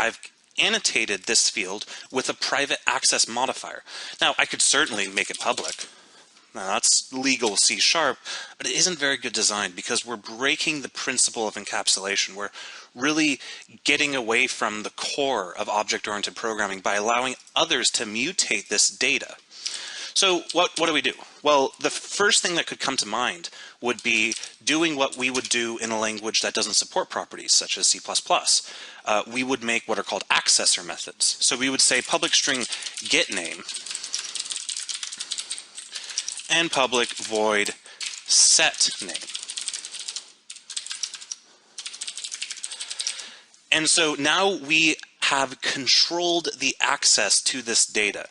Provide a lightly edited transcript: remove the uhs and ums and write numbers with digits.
I've annotated this field with a private access modifier. Now, I could certainly make it public. Now, that's legal C#, but it isn't very good design because we're breaking the principle of encapsulation. We're really getting away from the core of object-oriented programming by allowing others to mutate this data. So what do we do? Well, the first thing that could come to mind would be doing what we would do in a language that doesn't support properties, such as C++. We would make what are called accessor methods. So we would say public string getName and public void setName. And so now we have controlled the access to this data.